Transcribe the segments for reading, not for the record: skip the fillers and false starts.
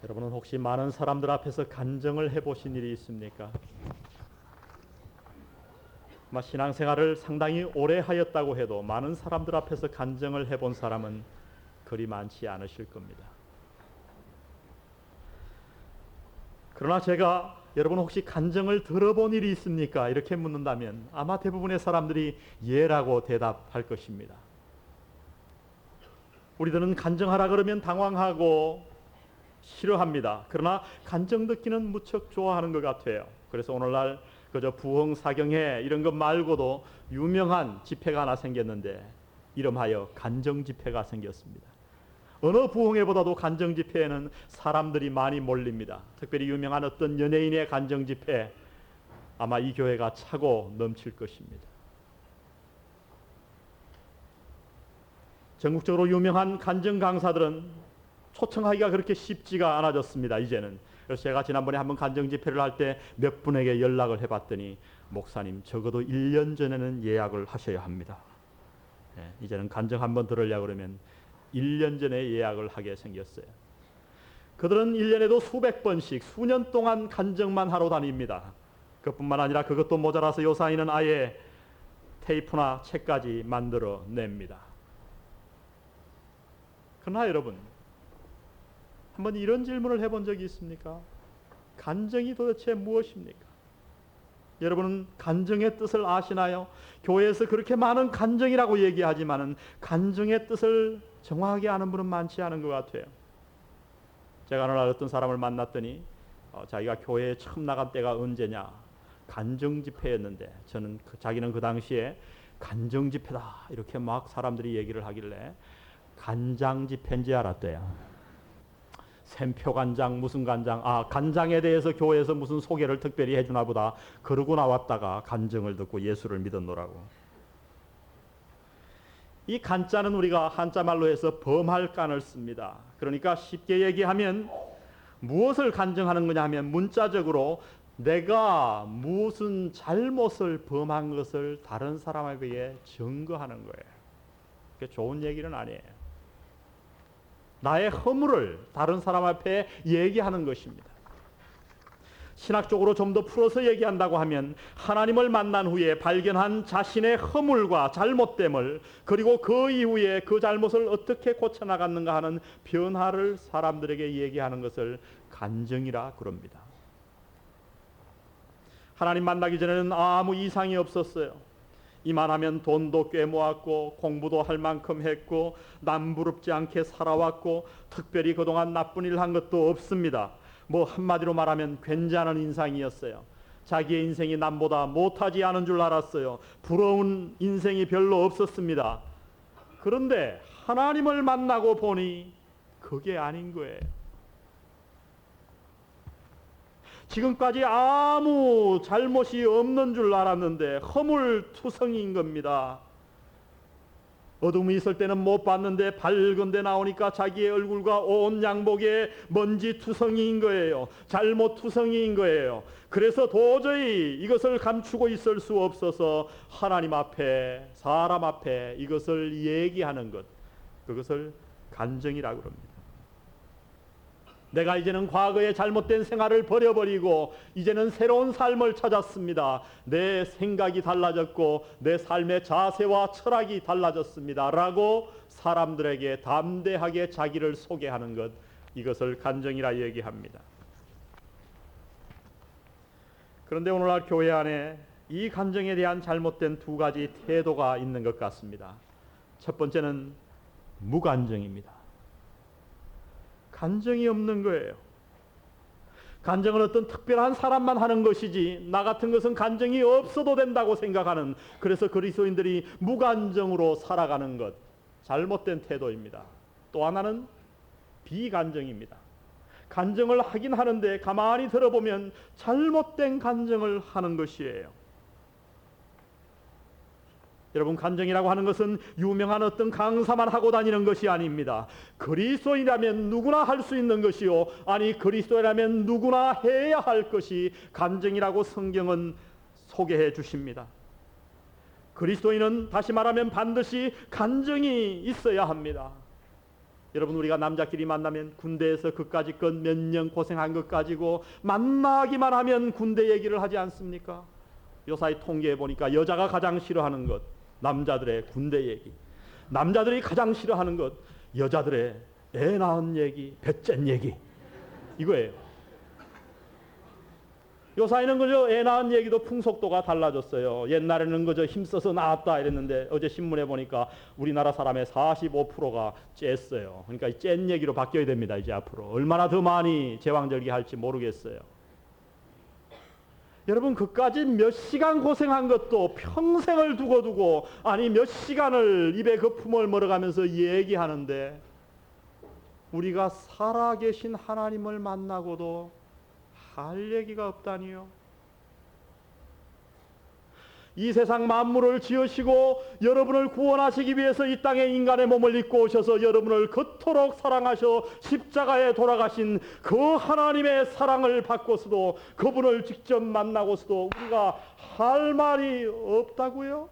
여러분은 혹시 많은 사람들 앞에서 간증을 해보신 일이 있습니까? 신앙생활을 상당히 오래 하였다고 해도 많은 사람들 앞에서 간증을 해본 사람은 그리 많지 않으실 겁니다. 그러나 제가 여러분 혹시 간증을 들어본 일이 있습니까? 이렇게 묻는다면 아마 대부분의 사람들이 예라고 대답할 것입니다. 우리들은 간증하라 그러면 당황하고 싫어합니다. 그러나 간증 듣기는 무척 좋아하는 것 같아요. 그래서 오늘날 그저 부흥 사경회 이런 것 말고도 유명한 집회가 하나 생겼는데 이름하여 간증 집회가 생겼습니다. 어느 부흥회보다도 간증 집회에는 사람들이 많이 몰립니다. 특별히 유명한 어떤 연예인의 간증 집회, 아마 이 교회가 차고 넘칠 것입니다. 전국적으로 유명한 간증 강사들은 초청하기가 그렇게 쉽지가 않아졌습니다. 이제는. 그래서 제가 지난번에 한번 간증 집회를 할 때 몇 분에게 연락을 해봤더니 목사님 적어도 1년 전에는 예약을 하셔야 합니다. 이제는 간증 한번 들으려고 그러면 1년 전에 예약을 하게 생겼어요. 그들은 1년에도 수백 번씩 수년 동안 간증만 하러 다닙니다. 그뿐만 아니라 그것도 모자라서 요사이는 아예 테이프나 책까지 만들어 냅니다. 그러나 여러분, 한번 이런 질문을 해본 적이 있습니까? 간증이 도대체 무엇입니까? 여러분은 간증의 뜻을 아시나요? 교회에서 그렇게 많은 간증이라고 얘기하지만은 간증의 뜻을 정확하게 아는 분은 많지 않은 것 같아요. 제가 어느 날 어떤 사람을 만났더니 자기가 교회에 처음 나간 때가 언제냐? 간증 집회였는데 자기는 그 당시에 간증 집회다 이렇게 막 사람들이 얘기를 하길래 간장 집회인지 알았대요. 샘표 간장 무슨 간장, 간장에 대해서 교회에서 무슨 소개를 특별히 해주나 보다 그러고 나왔다가 간증을 듣고 예수를 믿었노라고. 이 간자는 우리가 한자말로 해서 범할 간을 씁니다. 그러니까 쉽게 얘기하면 무엇을 간증하는 거냐 하면 문자적으로 내가 무슨 잘못을 범한 것을 다른 사람에게 증거하는 거예요. 그게 좋은 얘기는 아니에요. 나의 허물을 다른 사람 앞에 얘기하는 것입니다. 신학적으로 좀 더 풀어서 얘기한다고 하면 하나님을 만난 후에 발견한 자신의 허물과 잘못됨을 그리고 그 이후에 그 잘못을 어떻게 고쳐나갔는가 하는 변화를 사람들에게 얘기하는 것을 간증이라 그럽니다. 하나님 만나기 전에는 아무 이상이 없었어요. 이만하면 돈도 꽤 모았고 공부도 할 만큼 했고 남부럽지 않게 살아왔고 특별히 그동안 나쁜 일 한 것도 없습니다. 한마디로 말하면 괜찮은 인상이었어요. 자기의 인생이 남보다 못하지 않은 줄 알았어요. 부러운 인생이 별로 없었습니다. 그런데 하나님을 만나고 보니 그게 아닌 거예요. 지금까지 아무 잘못이 없는 줄 알았는데 허물투성이인 겁니다. 어둠이 있을 때는 못 봤는데 밝은 데 나오니까 자기의 얼굴과 온 양복에 먼지투성이인 거예요. 잘못투성이인 거예요. 그래서 도저히 이것을 감추고 있을 수 없어서 하나님 앞에 사람 앞에 이것을 얘기하는 것, 그것을 간증이라고 합니다. 내가 이제는 과거의 잘못된 생활을 버려버리고 이제는 새로운 삶을 찾았습니다. 내 생각이 달라졌고 내 삶의 자세와 철학이 달라졌습니다. 라고 사람들에게 담대하게 자기를 소개하는 것, 이것을 간증이라 얘기합니다. 그런데 오늘날 교회 안에 이 간증에 대한 잘못된 두 가지 태도가 있는 것 같습니다. 첫 번째는 무간증입니다. 간증이 없는 거예요. 간증은 어떤 특별한 사람만 하는 것이지 나 같은 것은 간증이 없어도 된다고 생각하는, 그래서 그리스도인들이 무간증으로 살아가는 것, 잘못된 태도입니다. 또 하나는 비간증입니다. 간증을 하긴 하는데 가만히 들어보면 잘못된 간증을 하는 것이에요. 여러분, 간증이라고 하는 것은 유명한 어떤 강사만 하고 다니는 것이 아닙니다. 그리스도인이라면 누구나 할 수 있는 것이요, 아니 그리스도인이라면 누구나 해야 할 것이 간증이라고 성경은 소개해 주십니다. 그리스도인은 다시 말하면 반드시 간증이 있어야 합니다. 여러분, 우리가 남자끼리 만나면 군대에서 그까짓 것 몇 년 고생한 것 가지고 만나기만 하면 군대 얘기를 하지 않습니까? 요사이 통계해 보니까 여자가 가장 싫어하는 것 남자들의 군대 얘기, 남자들이 가장 싫어하는 것 여자들의 애 낳은 얘기, 배째 얘기, 이거예요. 요사이는 그저 애 낳은 얘기도 풍속도가 달라졌어요. 옛날에는 그저 힘써서 낳았다 이랬는데 어제 신문에 보니까 우리나라 사람의 45%가 쬐어요. 그러니까 쬐 얘기로 바뀌어야 됩니다. 이제 앞으로 얼마나 더 많이 제왕절개할지 모르겠어요. 여러분, 그까지 몇 시간 고생한 것도 평생을 두고 아니 몇 시간을 입에 거품을 물어가면서 얘기하는데 우리가 살아계신 하나님을 만나고도 할 얘기가 없다니요. 이 세상 만물을 지으시고 여러분을 구원하시기 위해서 이 땅에 인간의 몸을 입고 오셔서 여러분을 그토록 사랑하셔 십자가에 돌아가신 그 하나님의 사랑을 받고서도 그분을 직접 만나고서도 우리가 할 말이 없다고요?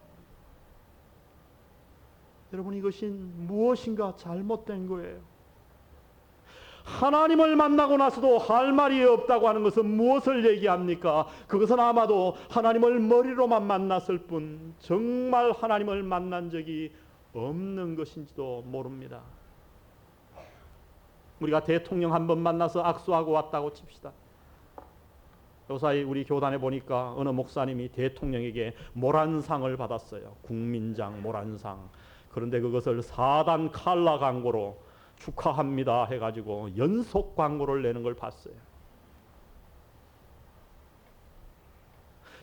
여러분, 이것이 무엇인가 잘못된 거예요. 하나님을 만나고 나서도 할 말이 없다고 하는 것은 무엇을 얘기합니까? 그것은 아마도 하나님을 머리로만 만났을 뿐 정말 하나님을 만난 적이 없는 것인지도 모릅니다. 우리가 대통령 한 번 만나서 악수하고 왔다고 칩시다. 요사이 우리 교단에 보니까 어느 목사님이 대통령에게 모란상을 받았어요. 국민장 모란상. 그런데 그것을 4단 칼라 광고로 축하합니다 해가지고 연속 광고를 내는 걸 봤어요.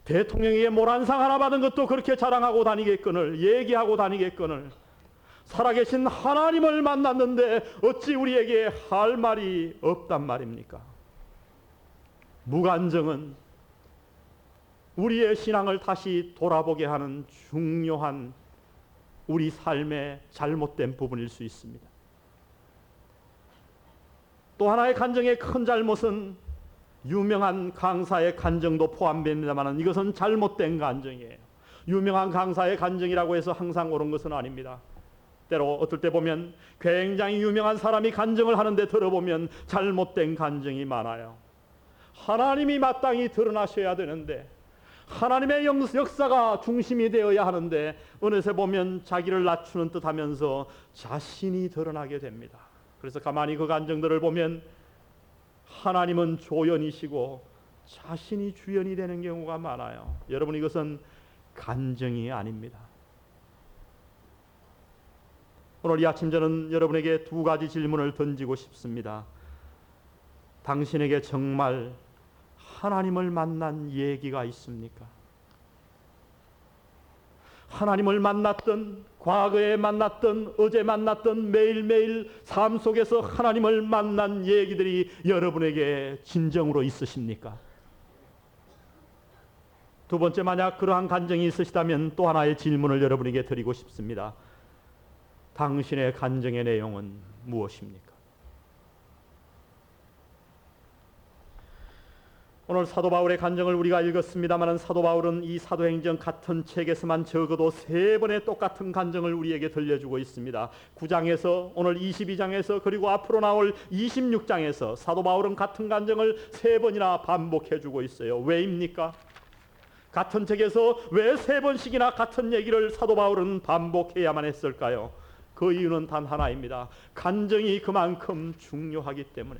대통령에게 모란상 하나 받은 것도 그렇게 자랑하고 다니겠거늘, 얘기하고 다니겠거늘, 살아계신 하나님을 만났는데 어찌 우리에게 할 말이 없단 말입니까? 무간정은 우리의 신앙을 다시 돌아보게 하는 중요한 우리 삶의 잘못된 부분일 수 있습니다. 또 하나의 간정의 큰 잘못은 유명한 강사의 간정도 포함됩니다만 이것은 잘못된 간정이에요. 유명한 강사의 간정이라고 해서 항상 옳은 것은 아닙니다. 때로 어떨 때 보면 굉장히 유명한 사람이 간정을 하는데 들어보면 잘못된 간정이 많아요. 하나님이 마땅히 드러나셔야 되는데 하나님의 역사가 중심이 되어야 하는데 어느새 보면 자기를 낮추는 듯 하면서 자신이 드러나게 됩니다. 그래서 가만히 그 간정들을 보면 하나님은 조연이시고 자신이 주연이 되는 경우가 많아요. 여러분, 이것은 간정이 아닙니다. 오늘 이 아침 저는 여러분에게 두 가지 질문을 던지고 싶습니다. 당신에게 정말 하나님을 만난 얘기가 있습니까? 하나님을 만났던, 과거에 만났던, 어제 만났던 매일매일 삶 속에서 하나님을 만난 얘기들이 여러분에게 진정으로 있으십니까? 두 번째, 만약 그러한 간정이 있으시다면 또 하나의 질문을 여러분에게 드리고 싶습니다. 당신의 간정의 내용은 무엇입니까? 오늘 사도 바울의 간정을 우리가 읽었습니다만 사도 바울은 이 사도행전 같은 책에서만 적어도 3번의 똑같은 간정을 우리에게 들려주고 있습니다. 9장에서 오늘 22장에서 그리고 앞으로 나올 26장에서 사도 바울은 같은 간정을 3번이나 반복해주고 있어요. 왜입니까? 같은 책에서 왜 3번씩이나 같은 얘기를 사도 바울은 반복해야만 했을까요? 그 이유는 단 하나입니다. 간정이 그만큼 중요하기 때문에.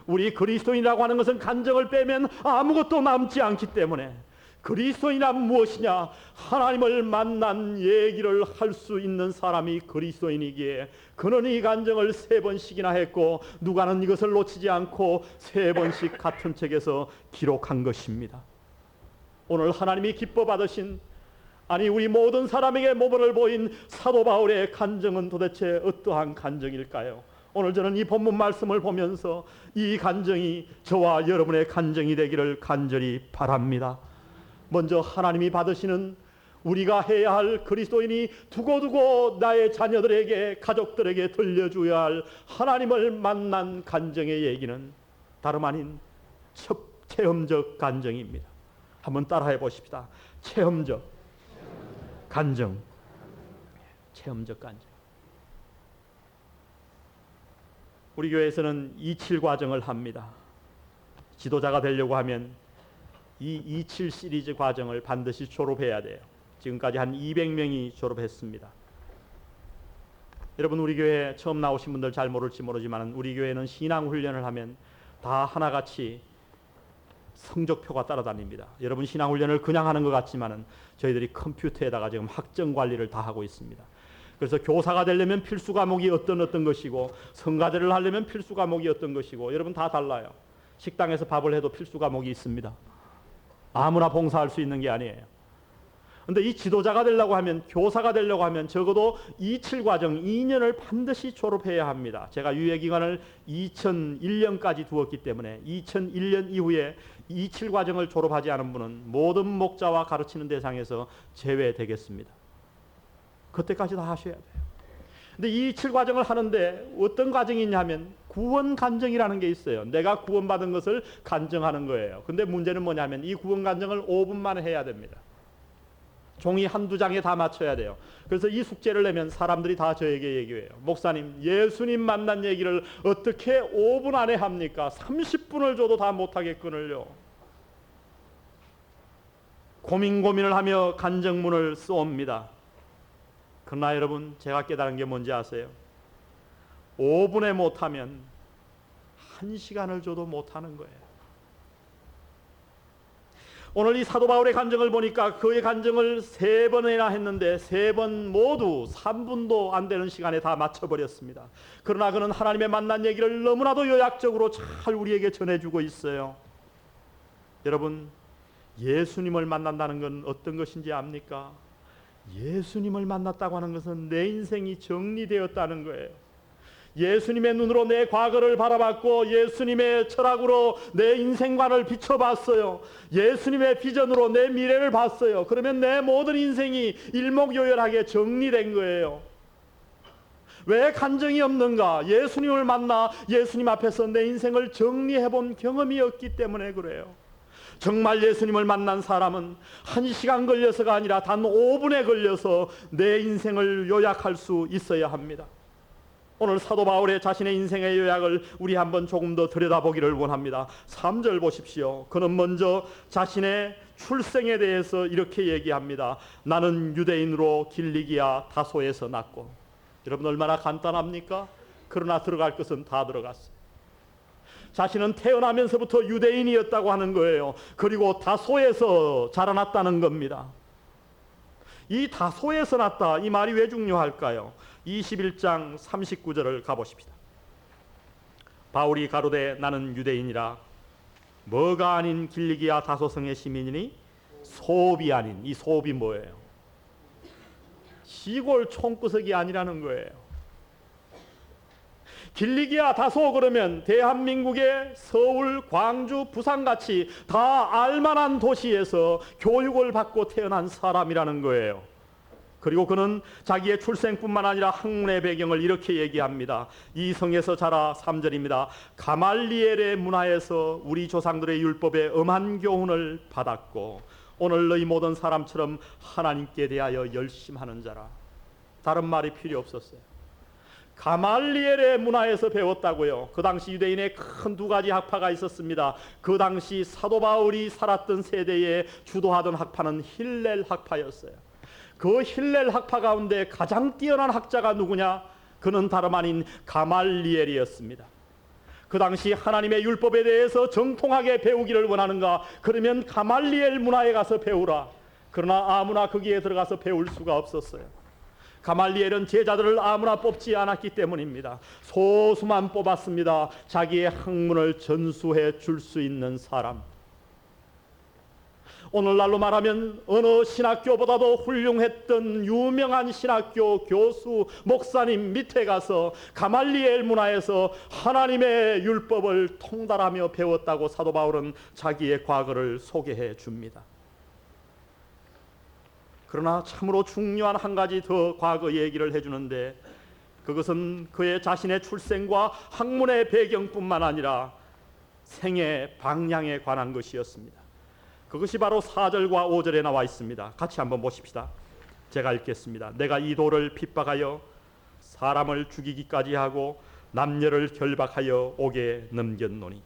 우리 그리스도인이라고 하는 것은 간정을 빼면 아무것도 남지 않기 때문에 그리스도인이란 무엇이냐? 하나님을 만난 얘기를 할 수 있는 사람이 그리스도인이기에 그는 이 간정을 3번씩이나 했고 누가는 이것을 놓치지 않고 3번씩 같은 책에서 기록한 것입니다. 오늘 하나님이 기뻐 받으신, 아니 우리 모든 사람에게 모범을 보인 사도 바울의 간정은 도대체 어떠한 간정일까요? 오늘 저는 이 본문 말씀을 보면서 이 간정이 저와 여러분의 간정이 되기를 간절히 바랍니다. 먼저 하나님이 받으시는, 우리가 해야 할, 그리스도인이 두고두고 나의 자녀들에게, 가족들에게 들려줘야 할 하나님을 만난 간정의 얘기는 다름 아닌 체험적 간정입니다. 한번 따라해 보십시다. 체험적 간정. 체험적 간정. 우리 교회에서는 27 과정을 합니다. 지도자가 되려고 하면 이 27 시리즈 과정을 반드시 졸업해야 돼요. 지금까지 한 200명이 졸업했습니다. 여러분, 우리 교회 처음 나오신 분들 잘 모를지 모르지만 우리 교회는 신앙훈련을 하면 다 하나같이 성적표가 따라다닙니다. 여러분 신앙훈련을 그냥 하는 것 같지만 저희들이 컴퓨터에다가 지금 학점 관리를 다 하고 있습니다. 그래서 교사가 되려면 필수 과목이 어떤 것이고, 성가대를 하려면 필수 과목이 어떤 것이고, 여러분 다 달라요. 식당에서 밥을 해도 필수 과목이 있습니다. 아무나 봉사할 수 있는 게 아니에요. 근데 이 지도자가 되려고 하면, 교사가 되려고 하면 적어도 27 과정 2년을 반드시 졸업해야 합니다. 제가 유예기간을 2001년까지 두었기 때문에 2001년 이후에 27 과정을 졸업하지 않은 분은 모든 목자와 가르치는 대상에서 제외되겠습니다. 그때까지 다 하셔야 돼요. 근데 이 27 과정을 하는데 어떤 과정이 있냐면 구원 간증이라는 게 있어요. 내가 구원받은 것을 간증하는 거예요. 근데 문제는 뭐냐면 이 구원 간증을 5분 만에 해야 됩니다. 종이 한두 장에 다 맞춰야 돼요. 그래서 이 숙제를 내면 사람들이 다 저에게 얘기해요. 목사님, 예수님 만난 얘기를 어떻게 5분 안에 합니까? 30분을 줘도 다 못하겠거든요. 고민을 하며 간증문을 쏘옵니다. 그러나 여러분, 제가 깨달은 게 뭔지 아세요? 5분에 못하면 1시간을 줘도 못하는 거예요. 오늘 이 사도 바울의 간증을 보니까 그의 간증을 3번이나 했는데 3번 모두 3분도 안 되는 시간에 다 맞춰버렸습니다. 그러나 그는 하나님의 만난 얘기를 너무나도 요약적으로 잘 우리에게 전해주고 있어요. 여러분, 예수님을 만난다는 건 어떤 것인지 압니까? 예수님을 만났다고 하는 것은 내 인생이 정리되었다는 거예요. 예수님의 눈으로 내 과거를 바라봤고, 예수님의 철학으로 내 인생관을 비춰봤어요. 예수님의 비전으로 내 미래를 봤어요. 그러면 내 모든 인생이 일목요연하게 정리된 거예요. 왜 간증이 없는가? 예수님을 만나 예수님 앞에서 내 인생을 정리해본 경험이 없기 때문에 그래요. 정말 예수님을 만난 사람은 1시간 걸려서가 아니라 단 5분에 걸려서 내 인생을 요약할 수 있어야 합니다. 오늘 사도 바울의 자신의 인생의 요약을 우리 한번 조금 더 들여다보기를 원합니다. 3절 보십시오. 그는 먼저 자신의 출생에 대해서 이렇게 얘기합니다. 나는 유대인으로 길리기아 다소에서 났고. 여러분, 얼마나 간단합니까? 그러나 들어갈 것은 다 들어갔어요. 자신은 태어나면서부터 유대인이었다고 하는 거예요. 그리고 다소에서 자라났다는 겁니다. 이 다소에서 났다, 이 말이 왜 중요할까요? 21장 39절을 가보십시다. 바울이 가로되 나는 유대인이라 뭐가 아닌 길리기아 다소성의 시민이니 소읍이 아닌, 이 소읍이 뭐예요? 시골 총구석이 아니라는 거예요. 길리기아 다소 그러면 대한민국의 서울, 광주, 부산같이 다 알만한 도시에서 교육을 받고 태어난 사람이라는 거예요. 그리고 그는 자기의 출생뿐만 아니라 학문의 배경을 이렇게 얘기합니다. 이 성에서 자라, 3절입니다. 가말리엘의 문화에서 우리 조상들의 율법에 엄한 교훈을 받았고 오늘 너희 모든 사람처럼 하나님께 대하여 열심하는 자라. 다른 말이 필요 없었어요. 가말리엘의 문화에서 배웠다고요. 그 당시 유대인의 큰 2가지 학파가 있었습니다. 그 당시 사도 바울이 살았던 세대에 주도하던 학파는 힐렐 학파였어요. 그 힐렐 학파 가운데 가장 뛰어난 학자가 누구냐? 그는 다름 아닌 가말리엘이었습니다. 그 당시 하나님의 율법에 대해서 정통하게 배우기를 원하는가? 그러면 가말리엘 문화에 가서 배우라. 그러나 아무나 거기에 들어가서 배울 수가 없었어요. 가말리엘은 제자들을 아무나 뽑지 않았기 때문입니다. 소수만 뽑았습니다. 자기의 학문을 전수해 줄 수 있는 사람. 오늘날로 말하면 어느 신학교보다도 훌륭했던 유명한 신학교 교수, 목사님 밑에 가서 가말리엘 문화에서 하나님의 율법을 통달하며 배웠다고 사도 바울은 자기의 과거를 소개해 줍니다. 그러나 참으로 중요한 한 가지 더 과거 얘기를 해주는데, 그것은 그의 자신의 출생과 학문의 배경뿐만 아니라 생애 방향에 관한 것이었습니다. 그것이 바로 4절과 5절에 나와 있습니다. 같이 한번 보십시다. 제가 읽겠습니다. 내가 이 돌을 핍박하여 사람을 죽이기까지 하고 남녀를 결박하여 옥에 넘겼노니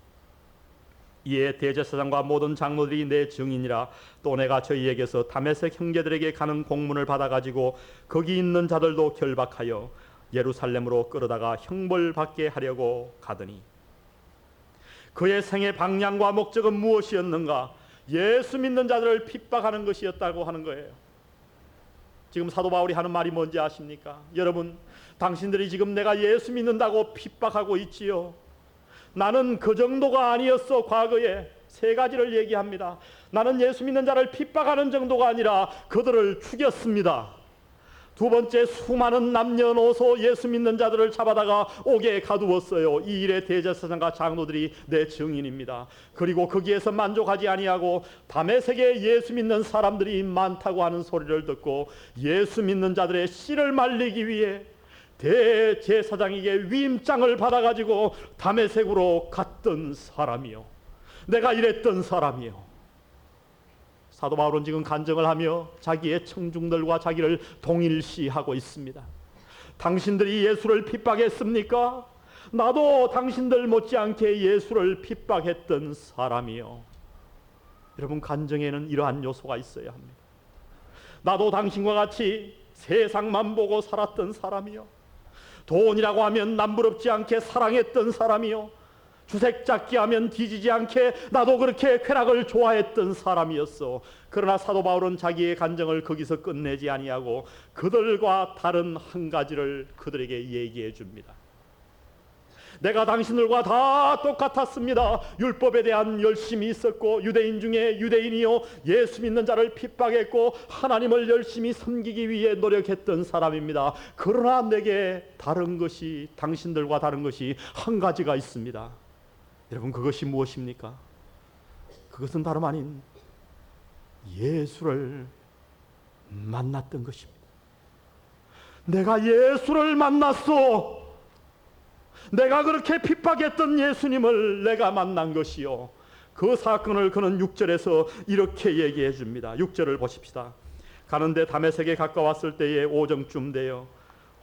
이에 대제사장과 모든 장로들이 내 증인이라. 또 내가 저희에게서 다메섹 형제들에게 가는 공문을 받아가지고 거기 있는 자들도 결박하여 예루살렘으로 끌어다가 형벌받게 하려고 가더니 그의 생의 방향과 목적은 무엇이었는가? 예수 믿는 자들을 핍박하는 것이었다고 하는 거예요. 지금 사도 바울이 하는 말이 뭔지 아십니까? 여러분, 당신들이 지금 내가 예수 믿는다고 핍박하고 있지요. 나는 그 정도가 아니었어. 과거에 세 가지를 얘기합니다. 나는 예수 믿는 자를 핍박하는 정도가 아니라 그들을 죽였습니다. 두 번째, 수많은 남녀노소 예수 믿는 자들을 잡아다가 옥에 가두었어요. 이 일에 대제사장과 장로들이 내 증인입니다. 그리고 거기에서 만족하지 아니하고 다메섹에 예수 믿는 사람들이 많다고 하는 소리를 듣고 예수 믿는 자들의 씨를 말리기 위해 대제사장에게 위임장을 받아가지고 다메섹으로 갔던 사람이요, 내가 이랬던 사람이요. 사도 바울은 지금 간증을 하며 자기의 청중들과 자기를 동일시하고 있습니다. 당신들이 예수를 핍박했습니까? 나도 당신들 못지않게 예수를 핍박했던 사람이요. 여러분, 간증에는 이러한 요소가 있어야 합니다. 나도 당신과 같이 세상만 보고 살았던 사람이요, 돈이라고 하면 남부럽지 않게 사랑했던 사람이요, 주색 잡기 하면 뒤지지 않게 나도 그렇게 쾌락을 좋아했던 사람이었어. 그러나 사도 바울은 자기의 간증을 거기서 끝내지 아니하고 그들과 다른 한 가지를 그들에게 얘기해 줍니다. 내가 당신들과 다 똑같았습니다. 율법에 대한 열심이 있었고 유대인 중에 유대인이요 예수 믿는 자를 핍박했고 하나님을 열심히 섬기기 위해 노력했던 사람입니다. 그러나 내게 다른 것이, 당신들과 다른 것이 한 가지가 있습니다. 여러분, 그것이 무엇입니까? 그것은 다름 아닌 예수를 만났던 것입니다. 내가 예수를 만났어. 내가 그렇게 핍박했던 예수님을 내가 만난 것이요. 그 사건을 그는 6절에서 이렇게 얘기해 줍니다. 6절을 보십시다. 가는데 다메섹에 가까웠을 때에 오정쯤 되어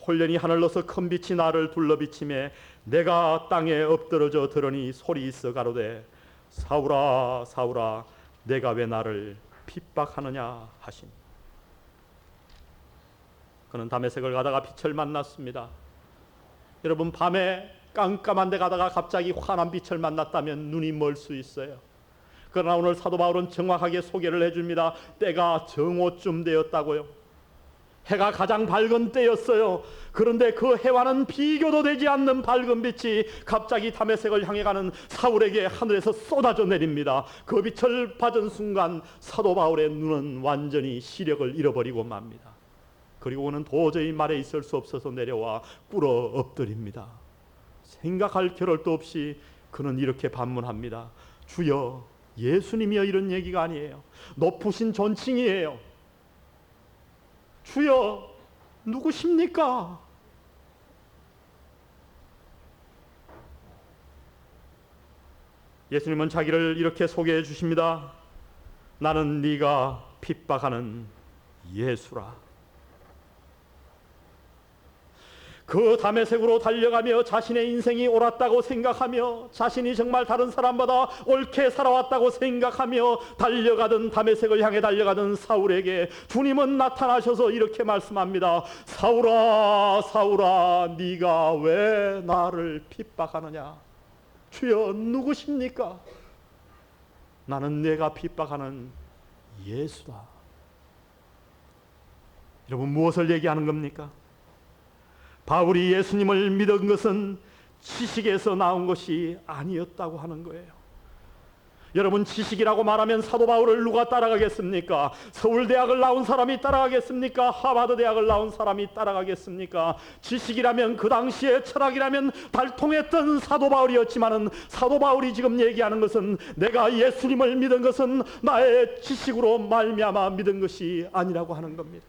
홀련히 하늘로서 큰 빛이 나를 둘러비치매 내가 땅에 엎드러져 들으니 소리 있어 가로되 사울아 사울아 내가 왜 나를 핍박하느냐 하시니. 그는 다메섹을 가다가 빛을 만났습니다. 여러분, 밤에 깜깜한 데 가다가 갑자기 환한 빛을 만났다면 눈이 멀 수 있어요. 그러나 오늘 사도 바울은 정확하게 소개를 해줍니다. 때가 정오쯤 되었다고요. 해가 가장 밝은 때였어요. 그런데 그 해와는 비교도 되지 않는 밝은 빛이 갑자기 다메섹을 향해 가는 사울에게 하늘에서 쏟아져 내립니다. 그 빛을 받은 순간 사도 바울의 눈은 완전히 시력을 잃어버리고 맙니다. 그리고 그는 도저히 말에 있을 수 없어서 내려와 꿇어 엎드립니다. 생각할 겨를도 없이 그는 이렇게 반문합니다. 주여, 예수님이여. 이런 얘기가 아니에요. 높으신 존칭이에요. 주여, 누구십니까? 예수님은 자기를 이렇게 소개해 주십니다. 나는 네가 핍박하는 예수라. 그 다메섹으로 달려가며 자신의 인생이 옳았다고 생각하며 자신이 정말 다른 사람보다 옳게 살아왔다고 생각하며 달려가던 다메섹을 향해 달려가던 사울에게 주님은 나타나셔서 이렇게 말씀합니다. 사울아 사울아 네가 왜 나를 핍박하느냐. 주여, 누구십니까? 나는 내가 핍박하는 예수다. 여러분, 무엇을 얘기하는 겁니까? 바울이 예수님을 믿은 것은 지식에서 나온 것이 아니었다고 하는 거예요. 여러분, 지식이라고 말하면 사도 바울을 누가 따라가겠습니까? 서울대학을 나온 사람이 따라가겠습니까? 하버드 대학을 나온 사람이 따라가겠습니까? 지식이라면 그 당시에 철학이라면 달통했던 사도 바울이었지만은 사도 바울이 지금 얘기하는 것은 내가 예수님을 믿은 것은 나의 지식으로 말미암아 믿은 것이 아니라고 하는 겁니다.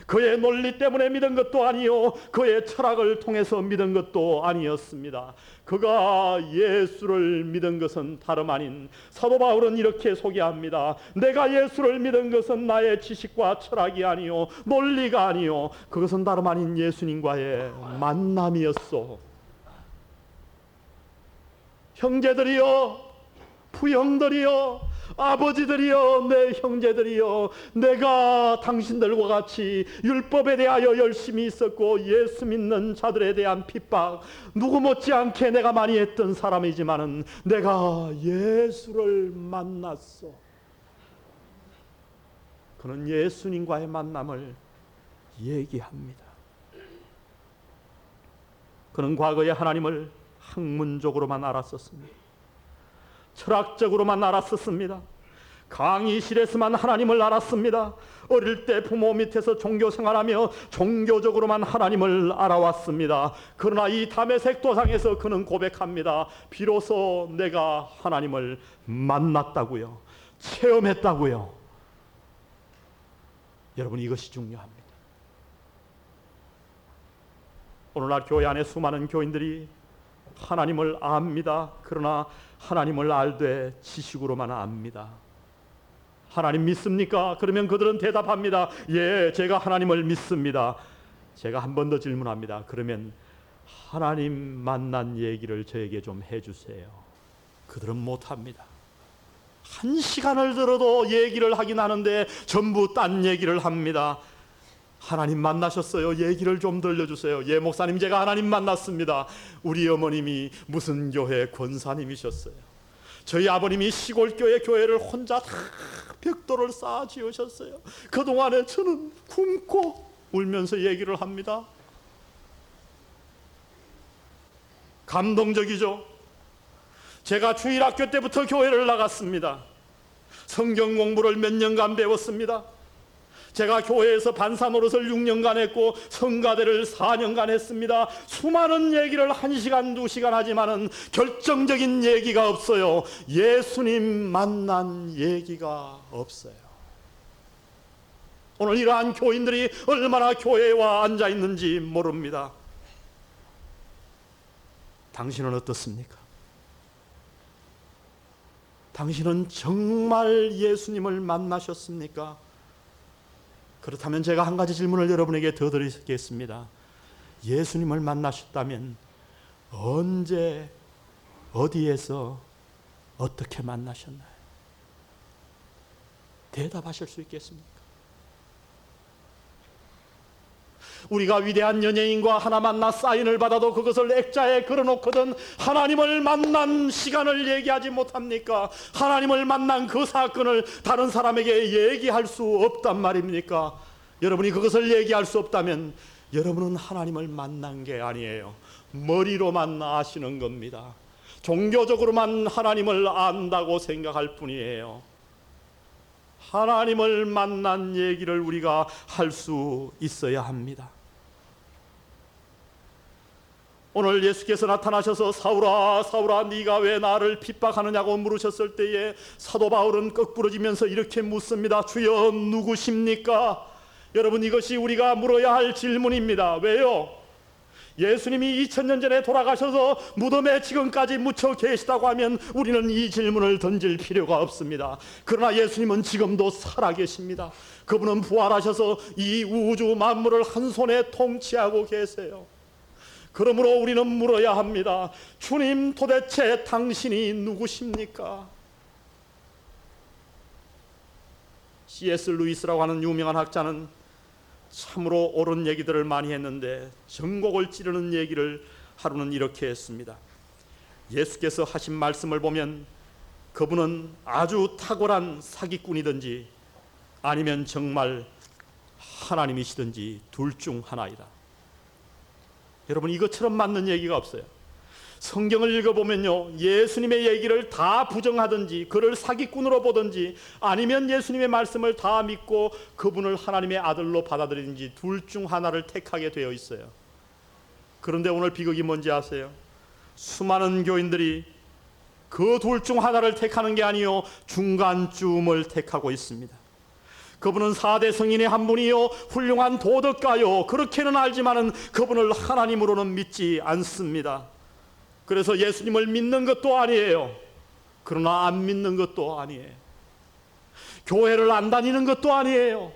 그의 논리 때문에 믿은 것도 아니요, 그의 철학을 통해서 믿은 것도 아니었습니다. 그가 예수를 믿은 것은 다름 아닌, 사도 바울은 이렇게 소개합니다. 내가 예수를 믿은 것은 나의 지식과 철학이 아니요, 논리가 아니요, 그것은 다름 아닌 예수님과의 만남이었소. 형제들이여, 부형들이여, 아버지들이여, 내 형제들이여, 내가 당신들과 같이 율법에 대하여 열심히 있었고 예수 믿는 자들에 대한 핍박 누구 못지않게 내가 많이 했던 사람이지만은 내가 예수를 만났어. 그는 예수님과의 만남을 얘기합니다. 그는 과거에 하나님을 학문적으로만 알았었습니다. 철학적으로만 알았었습니다. 강의실에서만 하나님을 알았습니다. 어릴 때 부모 밑에서 종교 생활하며 종교적으로만 하나님을 알아왔습니다. 그러나 이 다메섹 도상에서 그는 고백합니다. 비로소 내가 하나님을 만났다고요. 체험했다고요. 여러분, 이것이 중요합니다. 오늘날 교회 안에 수많은 교인들이 하나님을 압니다. 그러나 하나님을 알되 지식으로만 압니다. 하나님 믿습니까? 그러면 그들은 대답합니다. 예, 제가 하나님을 믿습니다. 제가 한 번 더 질문합니다. 그러면 하나님 만난 얘기를 저에게 좀 해주세요. 그들은 못합니다. 한 시간을 들어도 얘기를 하긴 하는데 전부 딴 얘기를 합니다. 하나님 만나셨어요? 얘기를 좀 들려주세요. 예, 목사님, 제가 하나님 만났습니다. 우리 어머님이 무슨 교회 권사님이셨어요. 저희 아버님이 시골교회 교회를 혼자 다 벽돌을 쌓아 지으셨어요. 그동안에 저는 굶고 울면서 얘기를 합니다. 감동적이죠? 제가 주일학교 때부터 교회를 나갔습니다. 성경 공부를 몇 년간 배웠습니다. 제가 교회에서 반사 노릇을 6년간 했고 성가대를 4년간 했습니다. 수많은 얘기를 1시간, 2시간 하지만은 결정적인 얘기가 없어요. 예수님 만난 얘기가 없어요. 오늘 이러한 교인들이 얼마나 교회에 와 앉아 있는지 모릅니다. 당신은 어떻습니까? 당신은 정말 예수님을 만나셨습니까? 그렇다면 제가 한 가지 질문을 여러분에게 더 드리겠습니다. 예수님을 만나셨다면 언제, 어디에서, 어떻게 만나셨나요? 대답하실 수 있겠습니까? 우리가 위대한 연예인과 하나 만나 사인을 받아도 그것을 액자에 걸어놓거든 하나님을 만난 시간을 얘기하지 못합니까? 하나님을 만난 그 사건을 다른 사람에게 얘기할 수 없단 말입니까? 여러분이 그것을 얘기할 수 없다면 여러분은 하나님을 만난 게 아니에요. 머리로만 아시는 겁니다. 종교적으로만 하나님을 안다고 생각할 뿐이에요. 하나님을 만난 얘기를 우리가 할 수 있어야 합니다. 오늘 예수께서 나타나셔서 사울아 사울아 네가 왜 나를 핍박하느냐고 물으셨을 때에 사도 바울은 끄부러지면서 이렇게 묻습니다. 주여 누구십니까? 여러분, 이것이 우리가 물어야 할 질문입니다. 왜요? 예수님이 2000년 전에 돌아가셔서 무덤에 지금까지 묻혀 계시다고 하면 우리는 이 질문을 던질 필요가 없습니다. 그러나 예수님은 지금도 살아계십니다. 그분은 부활하셔서 이 우주 만물을 한 손에 통치하고 계세요. 그러므로 우리는 물어야 합니다. 주님, 도대체 당신이 누구십니까? C.S. 루이스라고 하는 유명한 학자는 참으로 옳은 얘기들을 많이 했는데 전곡을 찌르는 얘기를 하루는 이렇게 했습니다. 예수께서 하신 말씀을 보면 그분은 아주 탁월한 사기꾼이든지 아니면 정말 하나님이시든지 둘 중 하나이다. 여러분, 이것처럼 맞는 얘기가 없어요. 성경을 읽어보면요, 예수님의 얘기를 다 부정하든지 그를 사기꾼으로 보든지 아니면 예수님의 말씀을 다 믿고 그분을 하나님의 아들로 받아들이든지 둘 중 하나를 택하게 되어 있어요. 그런데 오늘 비극이 뭔지 아세요? 수많은 교인들이 그 둘 중 하나를 택하는 게 아니요 중간쯤을 택하고 있습니다. 그분은 4대 성인의 한 분이요 훌륭한 도덕가요 그렇게는 알지만은 그분을 하나님으로는 믿지 않습니다. 그래서 예수님을 믿는 것도 아니에요. 그러나 안 믿는 것도 아니에요. 교회를 안 다니는 것도 아니에요.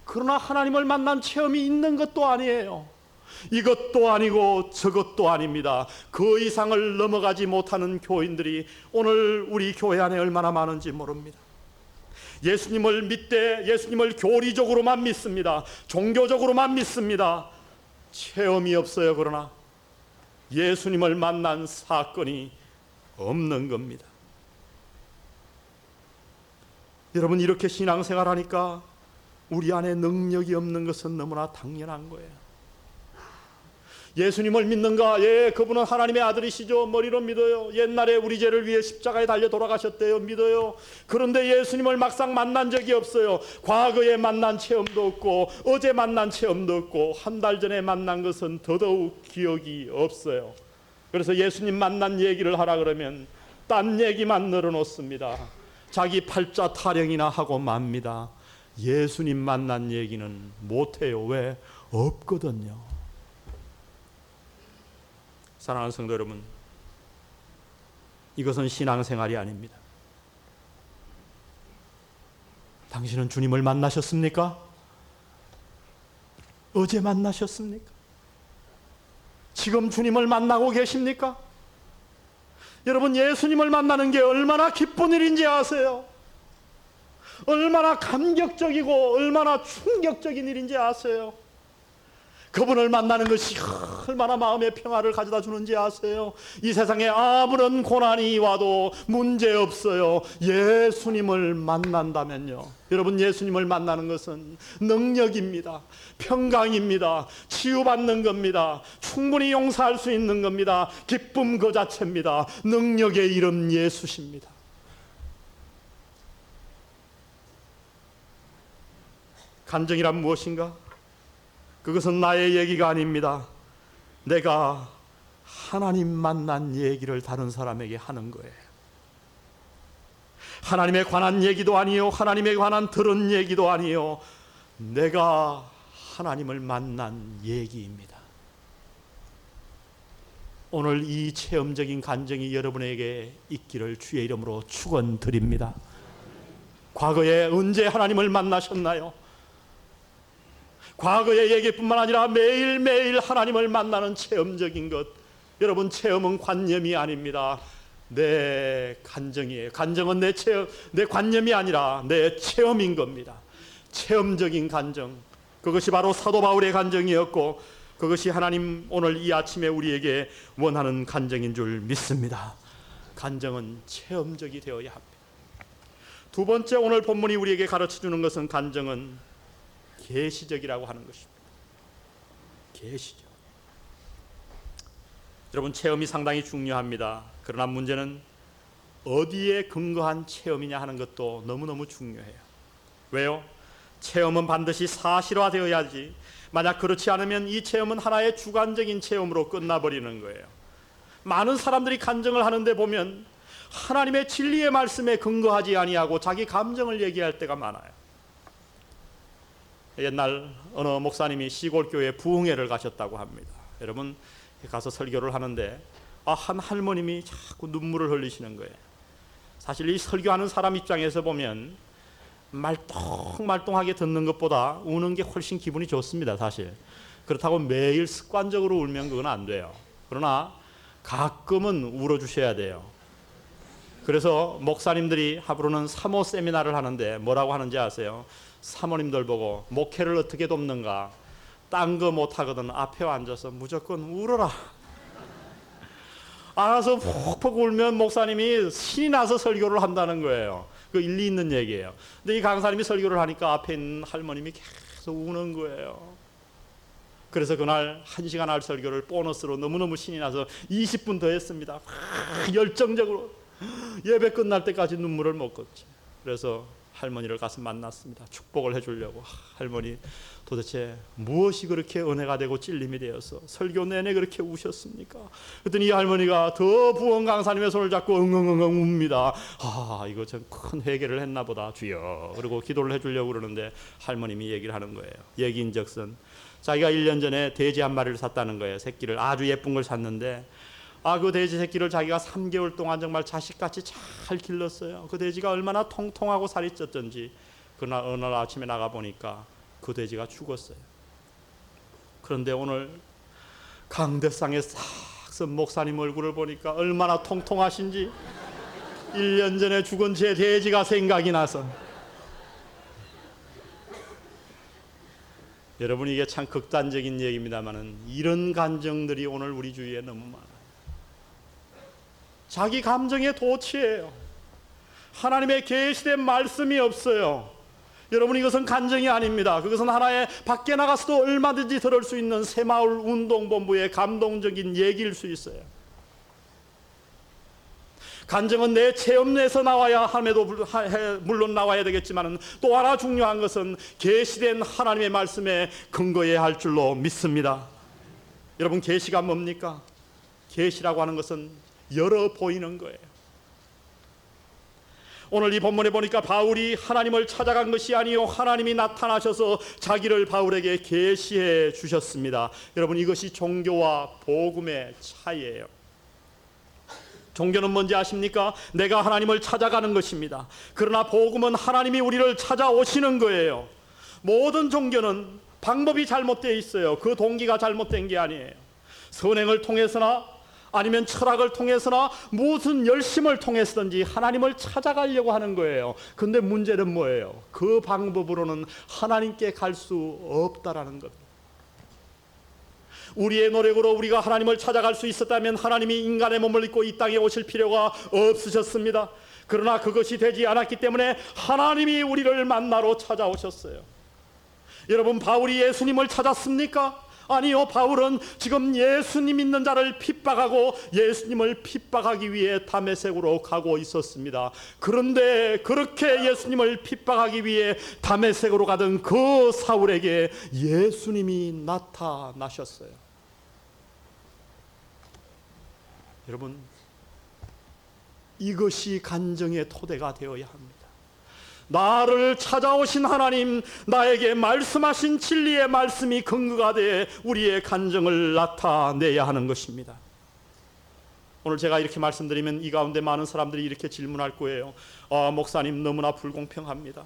그러나 하나님을 만난 체험이 있는 것도 아니에요. 이것도 아니고 저것도 아닙니다. 그 이상을 넘어가지 못하는 교인들이 오늘 우리 교회 안에 얼마나 많은지 모릅니다. 예수님을 믿되 예수님을 교리적으로만 믿습니다. 종교적으로만 믿습니다. 체험이 없어요. 그러나 예수님을 만난 사건이 없는 겁니다. 여러분, 이렇게 신앙생활하니까 우리 안에 능력이 없는 것은 너무나 당연한 거예요. 예수님을 믿는가? 예, 그분은 하나님의 아들이시죠. 머리로 믿어요. 옛날에 우리 죄를 위해 십자가에 달려 돌아가셨대요. 믿어요. 그런데 예수님을 막상 만난 적이 없어요. 과거에 만난 체험도 없고 어제 만난 체험도 없고 한 달 전에 만난 것은 더더욱 기억이 없어요. 그래서 예수님 만난 얘기를 하라 그러면 딴 얘기만 늘어놓습니다. 자기 팔자 타령이나 하고 맙니다. 예수님 만난 얘기는 못해요. 왜? 없거든요. 사랑하는 성도 여러분, 이것은 신앙생활이 아닙니다. 당신은 주님을 만나셨습니까? 어제 만나셨습니까? 지금 주님을 만나고 계십니까? 여러분, 예수님을 만나는 게 얼마나 기쁜 일인지 아세요? 얼마나 감격적이고 얼마나 충격적인 일인지 아세요? 그분을 만나는 것이 얼마나 마음의 평화를 가져다 주는지 아세요? 이 세상에 아무런 고난이 와도 문제없어요. 예수님을 만난다면요. 여러분, 예수님을 만나는 것은 능력입니다. 평강입니다. 치유받는 겁니다. 충분히 용서할 수 있는 겁니다. 기쁨 그 자체입니다. 능력의 이름 예수십니다. 간증이란 무엇인가? 그것은 나의 얘기가 아닙니다. 내가 하나님 만난 얘기를 다른 사람에게 하는 거예요. 하나님에 관한 얘기도 아니요, 하나님에 관한 들은 얘기도 아니요, 내가 하나님을 만난 얘기입니다. 오늘 이 체험적인 간증이 여러분에게 있기를 주의 이름으로 축원드립니다. 과거에 언제 하나님을 만나셨나요? 과거의 얘기뿐만 아니라 매일매일 하나님을 만나는 체험적인 것. 여러분, 체험은 관념이 아닙니다. 내 간증이에요. 간증은 내 관념이 아니라 내 체험인 겁니다. 체험적인 간증. 그것이 바로 사도 바울의 간증이었고 그것이 하나님 오늘 이 아침에 우리에게 원하는 간증인 줄 믿습니다. 간증은 체험적이 되어야 합니다. 두 번째, 오늘 본문이 우리에게 가르쳐주는 것은 간증은 계시적이라고 하는 것입니다. 계시적. 여러분, 체험이 상당히 중요합니다. 그러나 문제는 어디에 근거한 체험이냐 하는 것도 너무너무 중요해요. 왜요? 체험은 반드시 사실화되어야지, 만약 그렇지 않으면 이 체험은 하나의 주관적인 체험으로 끝나버리는 거예요. 많은 사람들이 간증을 하는데 보면 하나님의 진리의 말씀에 근거하지 아니하고 자기 감정을 얘기할 때가 많아요. 옛날 어느 목사님이 시골교회 부흥회를 가셨다고 합니다. 여러분, 가서 설교를 하는데 한 할머님이 자꾸 눈물을 흘리시는 거예요. 사실 이 설교하는 사람 입장에서 보면 말똥말똥하게 듣는 것보다 우는 게 훨씬 기분이 좋습니다. 사실 그렇다고 매일 습관적으로 울면 그건 안 돼요. 그러나 가끔은 울어주셔야 돼요. 그래서 목사님들이 앞으로는 사모 세미나를 하는데 뭐라고 하는지 아세요? 사모님들 보고 목회를 어떻게 돕는가? 딴 거 못하거든 앞에 앉아서 무조건 울어라. 알아서 푹푹 울면 목사님이 신이 나서 설교를 한다는 거예요. 그 일리 있는 얘기예요. 근데 이 강사님이 설교를 하니까 앞에 있는 할머님이 계속 우는 거예요. 그래서 그날 1시간 할 설교를 보너스로 너무너무 신이 나서 20분 더 했습니다. 열정적으로 예배 끝날 때까지 눈물을 못 걷지. 그래서 할머니를 가서 만났습니다. 축복을 해주려고. 할머니, 도대체 무엇이 그렇게 은혜가 되고 찔림이 되어서 설교 내내 그렇게 우셨습니까? 그랬더니 이 할머니가 더 부흥 강사님의 손을 잡고 응응응응 웁니다. 이거 참 큰 회개를 했나 보다, 주여. 그리고 기도를 해주려고 그러는데 할머님이 얘기를 하는 거예요. 얘기인즉슨 자기가 1년 전에 돼지 한 마리를 샀다는 거예요. 새끼를 아주 예쁜 걸 샀는데 그 돼지 새끼를 자기가 3개월 동안 정말 자식같이 잘 길렀어요. 그 돼지가 얼마나 통통하고 살이 쪘던지 그날 어느 날 아침에 나가보니까 그 돼지가 죽었어요. 그런데 오늘 강대상에 싹 선 목사님 얼굴을 보니까 얼마나 통통하신지 1년 전에 죽은 제 돼지가 생각이 나서. 여러분, 이게 참 극단적인 얘기입니다만은 이런 감정들이 오늘 우리 주위에 너무 많아요. 자기 감정에 도취해요. 하나님의 계시된 말씀이 없어요. 여러분, 이것은 간증이 아닙니다. 그것은 하나의 밖에 나가서도 얼마든지 들을 수 있는 새마을 운동본부의 감동적인 얘기일 수 있어요. 간증은 내 체험 내에서 나와야 함에도 물론 나와야 되겠지만 또 하나 중요한 것은 계시된 하나님의 말씀에 근거해야 할 줄로 믿습니다. 여러분, 계시가 뭡니까? 계시라고 하는 것은 열어 보이는 거예요. 오늘 이 본문에 보니까 바울이 하나님을 찾아간 것이 아니요 하나님이 나타나셔서 자기를 바울에게 계시해 주셨습니다. 여러분, 이것이 종교와 복음의 차이예요. 종교는 뭔지 아십니까? 내가 하나님을 찾아가는 것입니다. 그러나 복음은 하나님이 우리를 찾아오시는 거예요. 모든 종교는 방법이 잘못되어 있어요. 그 동기가 잘못된 게 아니에요. 선행을 통해서나 아니면 철학을 통해서나 무슨 열심을 통해서든지 하나님을 찾아가려고 하는 거예요. 근데 문제는 뭐예요? 그 방법으로는 하나님께 갈 수 없다라는 겁니다. 우리의 노력으로 우리가 하나님을 찾아갈 수 있었다면 하나님이 인간의 몸을 입고 이 땅에 오실 필요가 없으셨습니다. 그러나 그것이 되지 않았기 때문에 하나님이 우리를 만나러 찾아오셨어요. 여러분, 바울이 예수님을 찾았습니까? 아니요, 바울은 지금 예수님 있는 자를 핍박하고 예수님을 핍박하기 위해 다메섹으로 가고 있었습니다. 그런데 그렇게 예수님을 핍박하기 위해 다메섹으로 가던 그 사울에게 예수님이 나타나셨어요. 여러분, 이것이 간증의 토대가 되어야 합니다. 나를 찾아오신 하나님, 나에게 말씀하신 진리의 말씀이 근거가 돼 우리의 간증을 나타내야 하는 것입니다. 오늘 제가 이렇게 말씀드리면 이 가운데 많은 사람들이 이렇게 질문할 거예요. 목사님, 너무나 불공평합니다.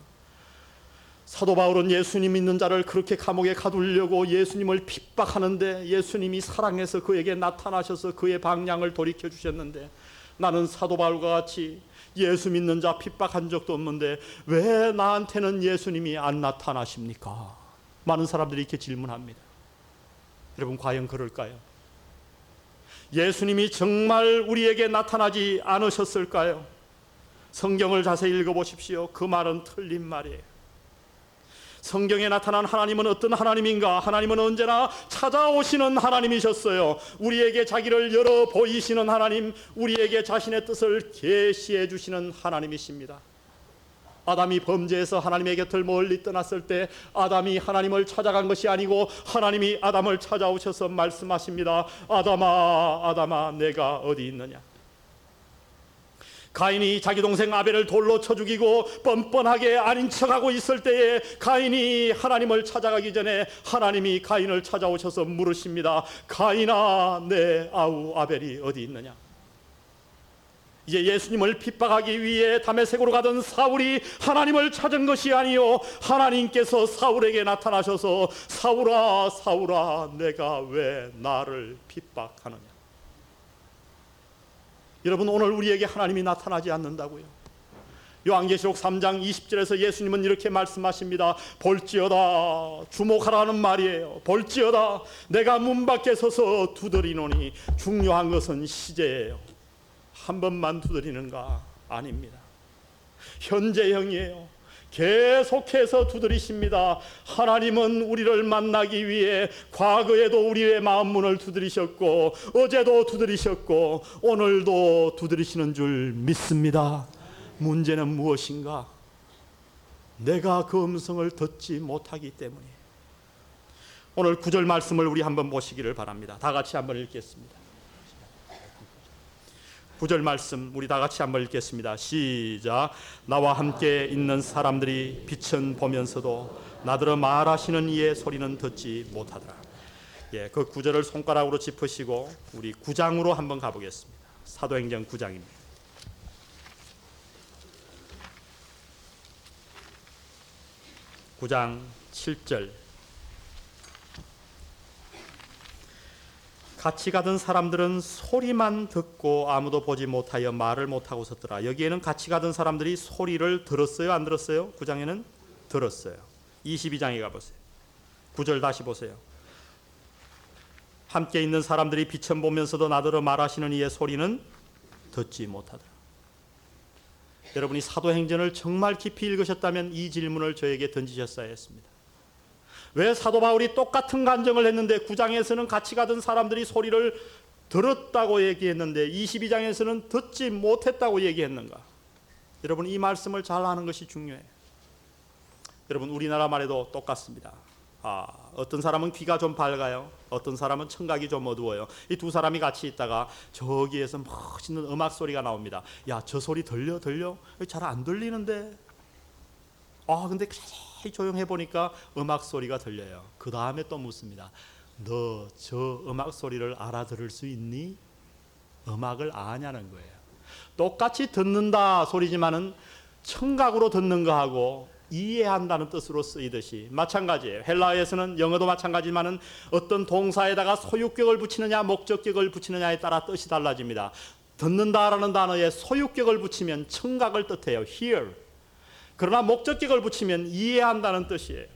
사도 바울은 예수님 믿는 자를 그렇게 감옥에 가두려고 예수님을 핍박하는데 예수님이 사랑해서 그에게 나타나셔서 그의 방향을 돌이켜 주셨는데 나는 사도 바울과 같이 예수 믿는 자 핍박한 적도 없는데 왜 나한테는 예수님이 안 나타나십니까? 많은 사람들이 이렇게 질문합니다. 여러분, 과연 그럴까요? 예수님이 정말 우리에게 나타나지 않으셨을까요? 성경을 자세히 읽어보십시오. 그 말은 틀린 말이에요. 성경에 나타난 하나님은 어떤 하나님인가? 하나님은 언제나 찾아오시는 하나님이셨어요. 우리에게 자기를 열어 보이시는 하나님, 우리에게 자신의 뜻을 계시해 주시는 하나님이십니다. 아담이 범죄해서 하나님의 곁을 멀리 떠났을 때 아담이 하나님을 찾아간 것이 아니고 하나님이 아담을 찾아오셔서 말씀하십니다. 아담아, 아담아, 내가 어디 있느냐? 가인이 자기 동생 아벨을 돌로 쳐 죽이고 뻔뻔하게 아닌 척하고 있을 때에 가인이 하나님을 찾아가기 전에 하나님이 가인을 찾아오셔서 물으십니다. 가인아, 내 아우 아벨이 어디 있느냐? 이제 예수님을 핍박하기 위해 다메섹으로 가던 사울이 하나님을 찾은 것이 아니요 하나님께서 사울에게 나타나셔서 사울아, 사울아, 내가 왜 나를 핍박하느냐? 여러분, 오늘 우리에게 하나님이 나타나지 않는다고요? 요한계시록 3장 20절에서 예수님은 이렇게 말씀하십니다. 볼지어다, 주목하라는 말이에요. 볼지어다, 내가 문 밖에 서서 두드리노니. 중요한 것은 시제예요. 한 번만 두드리는가? 아닙니다. 현재형이에요. 계속해서 두드리십니다. 하나님은 우리를 만나기 위해 과거에도 우리의 마음 문을 두드리셨고 어제도 두드리셨고 오늘도 두드리시는 줄 믿습니다. 문제는 무엇인가? 내가 그 음성을 듣지 못하기 때문이에요. 오늘 9절 말씀을 우리 한번 보시기를 바랍니다. 다 같이 한번 읽겠습니다. 9절 말씀 우리 다 같이 한번 읽겠습니다. 시작. 나와 함께 있는 사람들이 빛은 보면서도 나더러 말하시는 이의 소리는 듣지 못하더라. 예, 그 9절을 손가락으로 짚으시고 우리 9장으로 한번 가보겠습니다. 사도행전 9장입니다. 구 장 7절. 같이 가던 사람들은 소리만 듣고 아무도 보지 못하여 말을 못하고 섰더라. 여기에는 같이 가던 사람들이 소리를 들었어요? 안 들었어요? 9장에는 들었어요. 22장에 가보세요. 9절 다시 보세요. 함께 있는 사람들이 비천 보면서도 나더러 말하시는 이의 소리는 듣지 못하더라. 여러분이 사도행전을 정말 깊이 읽으셨다면 이 질문을 저에게 던지셨어야 했습니다. 왜 사도 바울이 똑같은 간증을 했는데 9장에서는 같이 가던 사람들이 소리를 들었다고 얘기했는데 22장에서는 듣지 못했다고 얘기했는가? 여러분, 이 말씀을 잘 아는 것이 중요해요. 여러분, 우리나라 말에도 똑같습니다. 어떤 사람은 귀가 좀 밝아요. 어떤 사람은 청각이 좀 어두워요. 이 두 사람이 같이 있다가 저기에서 멋있는 음악 소리가 나옵니다. 야, 저 소리 들려? 잘 안 들리는데. 근데 자세히 조용해 보니까 음악 소리가 들려요. 그 다음에 또 묻습니다. 너 저 음악 소리를 알아들을 수 있니? 음악을 아냐는 거예요. 똑같이 듣는다 소리지만은 청각으로 듣는 거하고 이해한다는 뜻으로 쓰이듯이 마찬가지예요. 헬라어에서는 영어도 마찬가지지만은 어떤 동사에다가 소유격을 붙이느냐 목적격을 붙이느냐에 따라 뜻이 달라집니다. 듣는다라는 단어에 소유격을 붙이면 청각을 뜻해요. hear. 그러나 목적격을 붙이면 이해한다는 뜻이에요.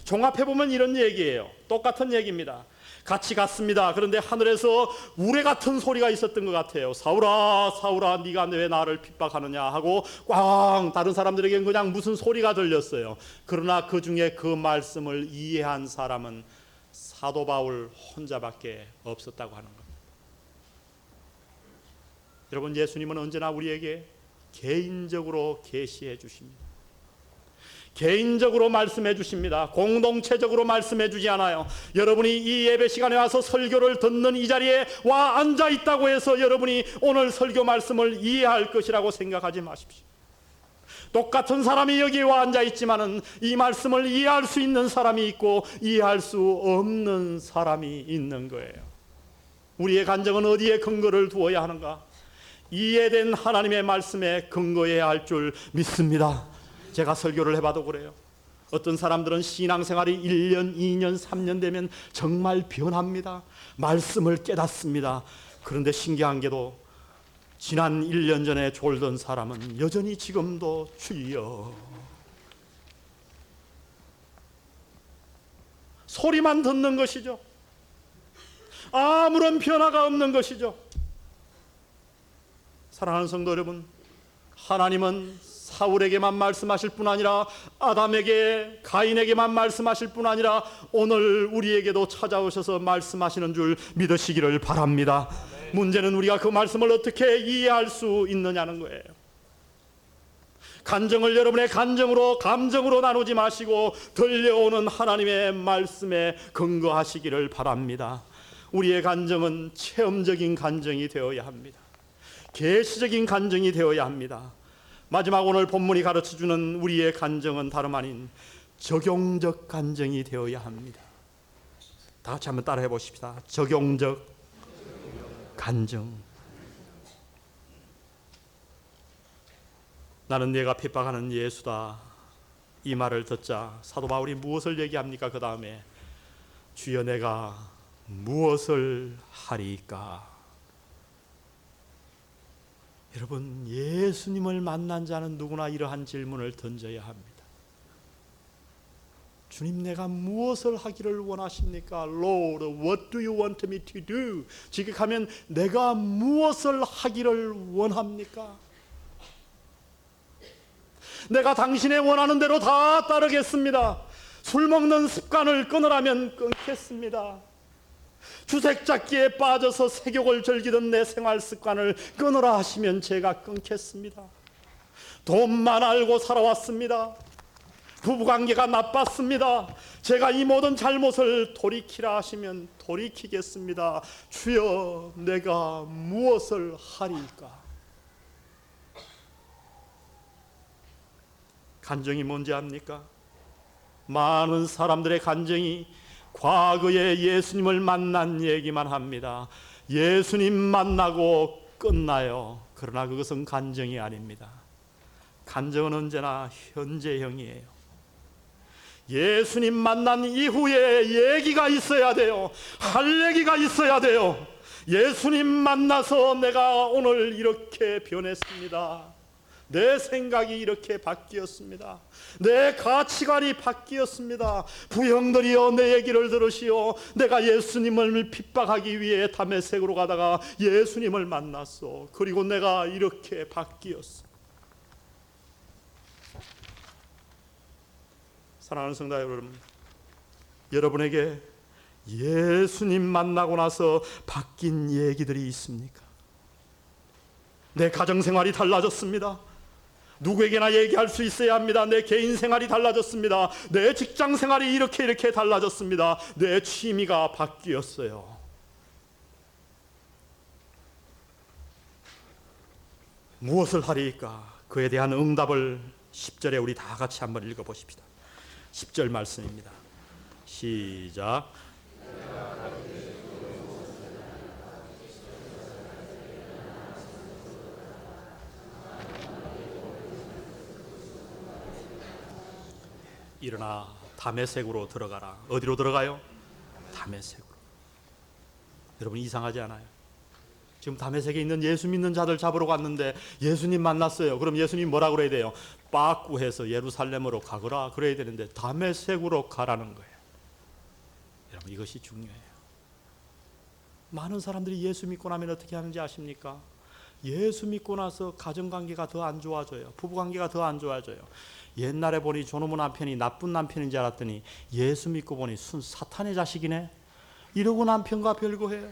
종합해보면 이런 얘기예요. 똑같은 얘기입니다. 같이 갔습니다. 그런데 하늘에서 우레 같은 소리가 있었던 것 같아요. 사울아, 사울아, 네가 왜 나를 핍박하느냐 하고 꽝, 다른 사람들에게는 그냥 무슨 소리가 들렸어요. 그러나 그 중에 그 말씀을 이해한 사람은 사도 바울 혼자밖에 없었다고 하는 겁니다. 여러분, 예수님은 언제나 우리에게 개인적으로 계시해 주십니다. 개인적으로 말씀해 주십니다. 공동체적으로 말씀해 주지 않아요. 여러분이 이 예배 시간에 와서 설교를 듣는 이 자리에 와 앉아 있다고 해서 여러분이 오늘 설교 말씀을 이해할 것이라고 생각하지 마십시오. 똑같은 사람이 여기 와 앉아 있지만은 이 말씀을 이해할 수 있는 사람이 있고 이해할 수 없는 사람이 있는 거예요. 우리의 간증은 어디에 근거를 두어야 하는가? 이해된 하나님의 말씀에 근거해야 할 줄 믿습니다. 제가 설교를 해봐도 그래요. 어떤 사람들은 신앙생활이 1년, 2년, 3년 되면 정말 변합니다. 말씀을 깨닫습니다. 그런데 신기한 게도 지난 1년 전에 졸던 사람은 여전히 지금도 주여 소리만 듣는 것이죠. 아무런 변화가 없는 것이죠. 사랑하는 성도 여러분, 하나님은 사울에게만 말씀하실 뿐 아니라 아담에게, 가인에게만 말씀하실 뿐 아니라 오늘 우리에게도 찾아오셔서 말씀하시는 줄 믿으시기를 바랍니다. 문제는 우리가 그 말씀을 어떻게 이해할 수 있느냐는 거예요. 간증을 여러분의 간증으로, 감정으로 나누지 마시고 들려오는 하나님의 말씀에 근거하시기를 바랍니다. 우리의 간증은 체험적인 간증이 되어야 합니다. 계시적인 간증이 되어야 합니다. 마지막 오늘 본문이 가르쳐주는 우리의 간증은 다름 아닌 적용적 간증이 되어야 합니다. 다 같이 한번 따라해 보십시다. 적용적 간증. 나는 내가 핍박하는 예수다. 이 말을 듣자 사도 바울이 무엇을 얘기합니까? 그 다음에 주여 내가 무엇을 하리까? 여러분, 예수님을 만난 자는 누구나 이러한 질문을 던져야 합니다. 주님, 내가 무엇을 하기를 원하십니까? Lord, what do you want me to do? 직역하면 내가 무엇을 하기를 원합니까? 내가 당신의 원하는 대로 다 따르겠습니다. 술 먹는 습관을 끊으라면 끊겠습니다. 주색 잡기에 빠져서 색욕을 즐기던 내 생활 습관을 끊으라 하시면 제가 끊겠습니다. 돈만 알고 살아왔습니다. 부부관계가 나빴습니다. 제가 이 모든 잘못을 돌이키라 하시면 돌이키겠습니다. 주여, 내가 무엇을 하리까? 간증이 뭔지 압니까? 많은 사람들의 간증이 과거에 예수님을 만난 얘기만 합니다. 예수님 만나고 끝나요. 그러나 그것은 간증이 아닙니다. 간증은 언제나 현재형이에요. 예수님 만난 이후에 얘기가 있어야 돼요. 할 얘기가 있어야 돼요. 예수님 만나서 내가 오늘 이렇게 변했습니다. 내 생각이 이렇게 바뀌었습니다. 내 가치관이 바뀌었습니다. 부형들이여 내 얘기를 들으시오. 내가 예수님을 핍박하기 위해 다메섹으로 가다가 예수님을 만났어. 그리고 내가 이렇게 바뀌었어. 사랑하는 성도 여러분, 여러분에게 예수님 만나고 나서 바뀐 얘기들이 있습니까? 내 가정생활이 달라졌습니다. 누구에게나 얘기할 수 있어야 합니다. 내 개인 생활이 달라졌습니다. 내 직장 생활이 이렇게 달라졌습니다. 내 취미가 바뀌었어요. 무엇을 하리까? 그에 대한 응답을 10절에 우리 다 같이 한번 읽어보십시다. 10절 말씀입니다. 시작. 일어나 다메섹으로 들어가라. 어디로 들어가요? 다메섹으로. 여러분 이상하지 않아요? 지금 다메섹에 있는 예수 믿는 자들 잡으러 갔는데 예수님 만났어요. 그럼 예수님 뭐라 그래야 돼요? 빠꾸해서 예루살렘으로 가거라 그래야 되는데 다메섹으로 가라는 거예요. 여러분 이것이 중요해요. 많은 사람들이 예수 믿고 나면 어떻게 하는지 아십니까? 예수 믿고 나서 가정관계가 더 안 좋아져요. 부부관계가 더 안 좋아져요. 옛날에 보니 저놈의 남편이 나쁜 남편인 줄 알았더니 예수 믿고 보니 순 사탄의 자식이네. 이러고 남편과 별거해요.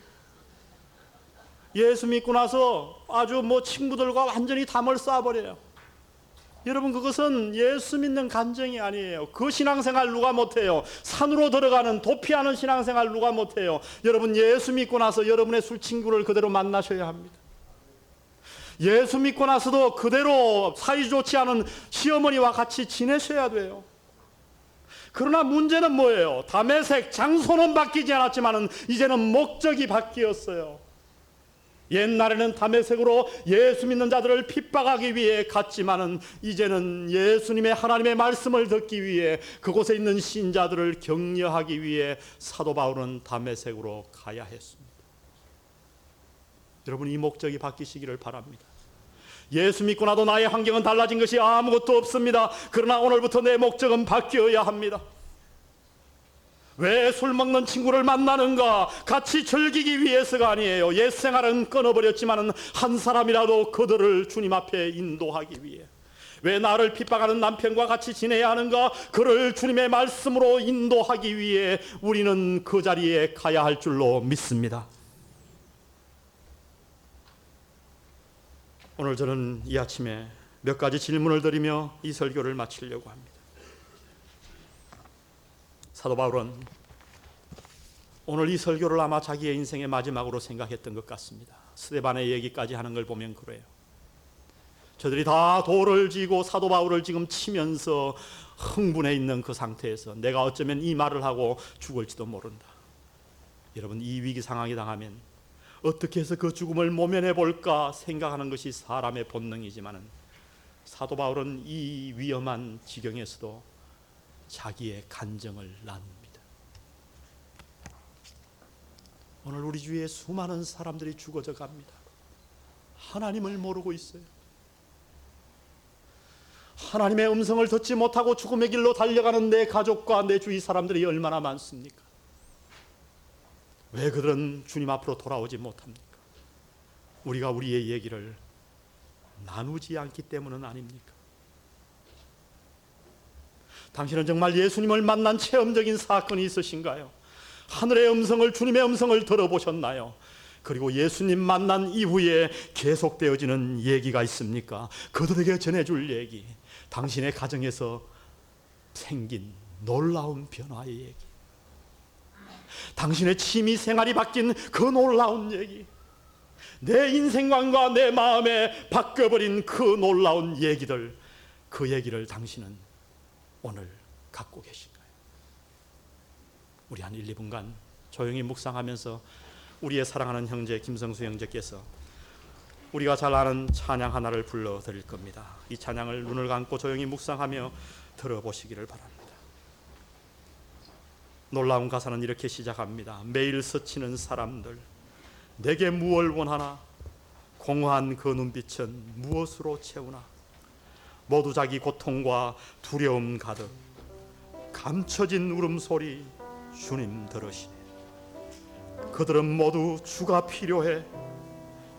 예수 믿고 나서 아주 친구들과 완전히 담을 쌓아버려요. 여러분 그것은 예수 믿는 간증이 아니에요. 그 신앙생활 누가 못해요? 산으로 들어가는 도피하는 신앙생활 누가 못해요? 여러분 예수 믿고 나서 여러분의 술친구를 그대로 만나셔야 합니다. 예수 믿고 나서도 그대로 사이 좋지 않은 시어머니와 같이 지내셔야 돼요. 그러나 문제는 뭐예요? 다메섹 장소는 바뀌지 않았지만 이제는 목적이 바뀌었어요. 옛날에는 다메섹으로 예수 믿는 자들을 핍박하기 위해 갔지만은 이제는 예수님의 하나님의 말씀을 듣기 위해 그곳에 있는 신자들을 격려하기 위해 사도 바울은 다메섹으로 가야 했습니다. 여러분 이 목적이 바뀌시기를 바랍니다. 예수 믿고 나도 나의 환경은 달라진 것이 아무것도 없습니다. 그러나 오늘부터 내 목적은 바뀌어야 합니다. 왜 술 먹는 친구를 만나는가? 같이 즐기기 위해서가 아니에요. 옛 생활은 끊어버렸지만 한 사람이라도 그들을 주님 앞에 인도하기 위해. 왜 나를 핍박하는 남편과 같이 지내야 하는가? 그를 주님의 말씀으로 인도하기 위해 우리는 그 자리에 가야 할 줄로 믿습니다. 오늘 저는 이 아침에 몇 가지 질문을 드리며 이 설교를 마치려고 합니다. 사도 바울은 오늘 이 설교를 아마 자기의 인생의 마지막으로 생각했던 것 같습니다. 스데반의 얘기까지 하는 걸 보면 그래요. 저들이 다 돌을 쥐고 사도 바울을 지금 치면서 흥분해 있는 그 상태에서 내가 어쩌면 이 말을 하고 죽을지도 모른다. 여러분 이 위기 상황에 당하면 어떻게 해서 그 죽음을 모면해 볼까 생각하는 것이 사람의 본능이지만 사도 바울은 이 위험한 지경에서도 자기의 간증을 나눕니다. 오늘 우리 주위에 수많은 사람들이 죽어져 갑니다. 하나님을 모르고 있어요. 하나님의 음성을 듣지 못하고 죽음의 길로 달려가는 내 가족과 내 주위 사람들이 얼마나 많습니까? 왜 그들은 주님 앞으로 돌아오지 못합니까? 우리가 우리의 얘기를 나누지 않기 때문은 아닙니까? 당신은 정말 예수님을 만난 체험적인 사건이 있으신가요? 하늘의 음성을, 주님의 음성을 들어보셨나요? 그리고 예수님 만난 이후에 계속되어지는 얘기가 있습니까? 그들에게 전해줄 얘기, 당신의 가정에서 생긴 놀라운 변화의 얘기, 당신의 취미 생활이 바뀐 그 놀라운 얘기, 내 인생관과 내 마음에 바뀌어버린 그 놀라운 얘기들, 그 얘기를 당신은 오늘 갖고 계신가요? 우리 한 1, 2분간 조용히 묵상하면서 우리의 사랑하는 형제 김성수 형제께서 우리가 잘 아는 찬양 하나를 불러드릴 겁니다. 이 찬양을 눈을 감고 조용히 묵상하며 들어보시기를 바랍니다. 놀라운 가사는 이렇게 시작합니다. 매일 스치는 사람들, 내게 무얼 원하나? 공허한 그 눈빛은 무엇으로 채우나? 모두 자기 고통과 두려움 가득 감춰진 울음소리 주님 들으시네. 그들은 모두 주가 필요해.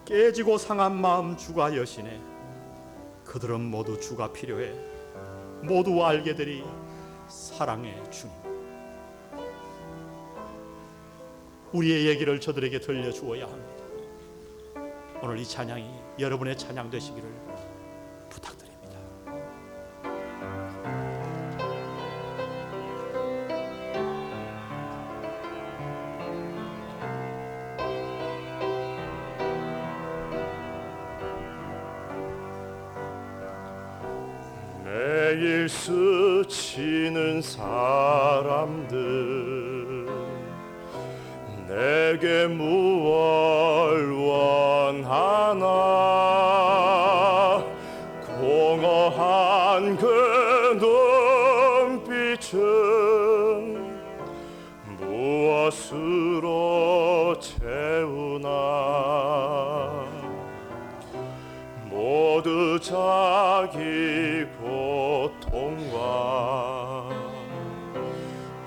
깨지고 상한 마음 주가 여시네. 그들은 모두 주가 필요해. 모두 알게 되리 사랑의 주님. 우리의 얘기를 저들에게 들려주어야 합니다. 오늘 이 찬양이 여러분의 찬양 되시기를 부탁드립니다. 매일 스치는 사람들, 내게 무얼 원하나? 공허한 그 눈빛은 무엇으로 채우나? 모두 자기 고통과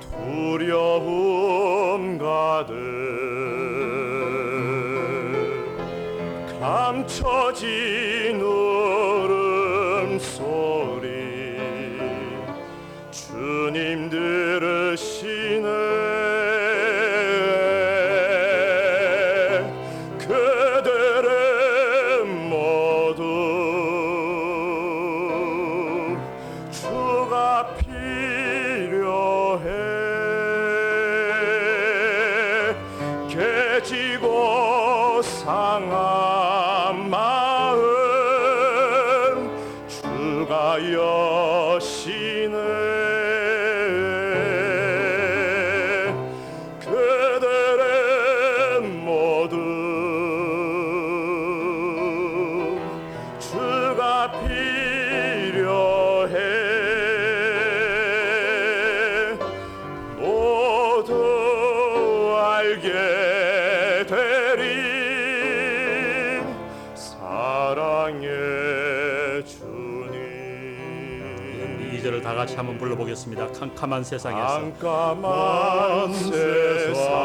두려움 가득 감춰진 울음소리 주님 들으시네. 그들은 모두 주가 필요해. 깨지고 상한 마음 주가 여시네. 그들은 모두 주가 필요해. 모두 알게 되리 사랑의 주님. 2절을 다 같이 한번 불러보겠습니다. 캄캄한 세상에서 깜깜한 세상에서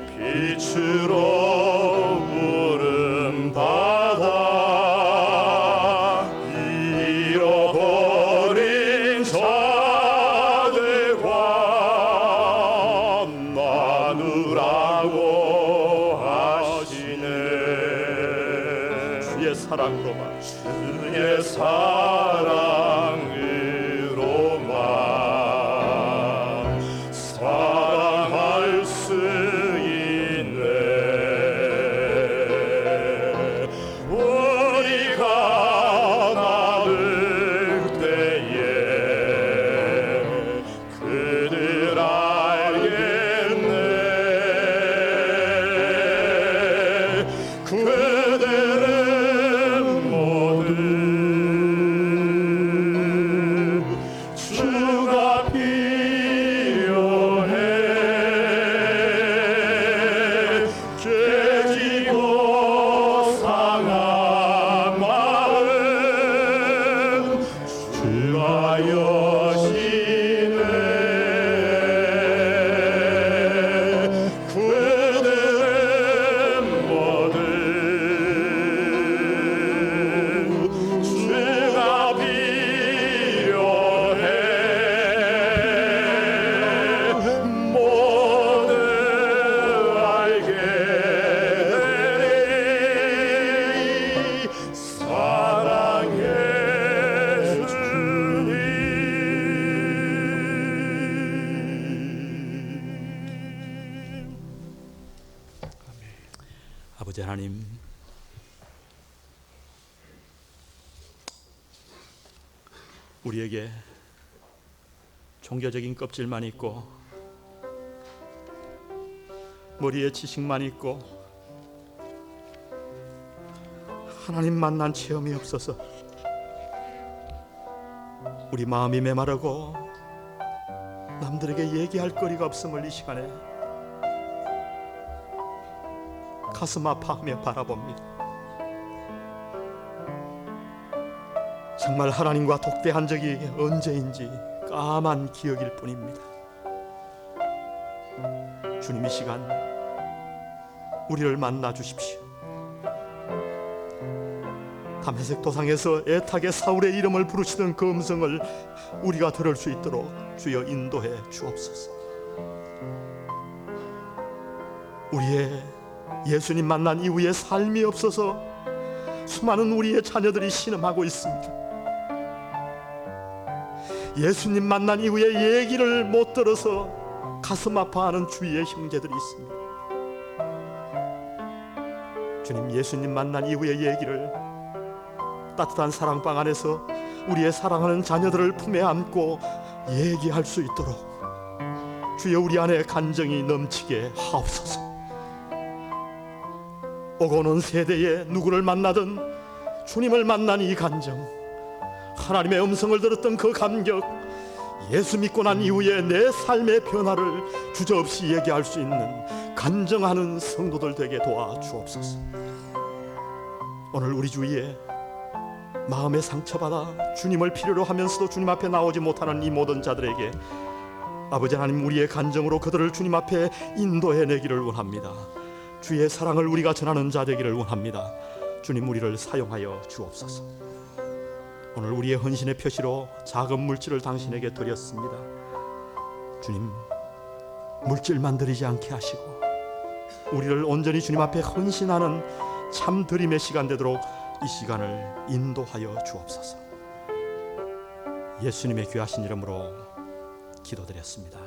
빛으로 부른 바다, 잃어버린 자들과 나누라고 하시네. 주의 사랑으로만 주의 사랑으로만 사랑할 수 있네. 우리가 나를 때에 그들 알겠네. 그들은 모두 주가 필요해. 깨지고 상한 마음 주가 여시네. 그들은 모두 주가 필요해. 모두 알게 되리 사랑의 주님. 아버지 하나님, 우리에게 종교적인 껍질만 있고 머리에 지식만 있고 하나님 만난 체험이 없어서 우리 마음이 메마르고 남들에게 얘기할 거리가 없음을 이 시간에 가슴 아파하며 바라봅니다. 정말 하나님과 독대한 적이 언제인지 까만 기억일 뿐입니다. 주님, 이 시간 우리를 만나 주십시오. 다메섹 도상에서 애타게 사울의 이름을 부르시던 그 음성을 우리가 들을 수 있도록 주여 인도해 주옵소서. 우리의 예수님 만난 이후에 삶이 없어서 수많은 우리의 자녀들이 신음하고 있습니다. 예수님 만난 이후에 얘기를 못 들어서 가슴 아파하는 주위의 형제들이 있습니다. 주님, 예수님 만난 이후의 얘기를 따뜻한 사랑방 안에서 우리의 사랑하는 자녀들을 품에 안고 얘기할 수 있도록 주여 우리 안에 간정이 넘치게 하옵소서. 오고 오는 세대에 누구를 만나든 주님을 만난 이 간정, 하나님의 음성을 들었던 그 감격, 예수 믿고 난 이후에 내 삶의 변화를 주저없이 얘기할 수 있는 간정하는 성도들 되게 도와주옵소서. 오늘 우리 주위에 마음에 상처받아 주님을 필요로 하면서도 주님 앞에 나오지 못하는 이 모든 자들에게 아버지 하나님, 우리의 간정으로 그들을 주님 앞에 인도해내기를 원합니다. 주의 사랑을 우리가 전하는 자 되기를 원합니다. 주님, 우리를 사용하여 주옵소서. 오늘 우리의 헌신의 표시로 작은 물질을 당신에게 드렸습니다. 주님, 물질만 드리지 않게 하시고 우리를 온전히 주님 앞에 헌신하는 참 드림의 시간 되도록 이 시간을 인도하여 주옵소서. 예수님의 귀하신 이름으로 기도드렸습니다.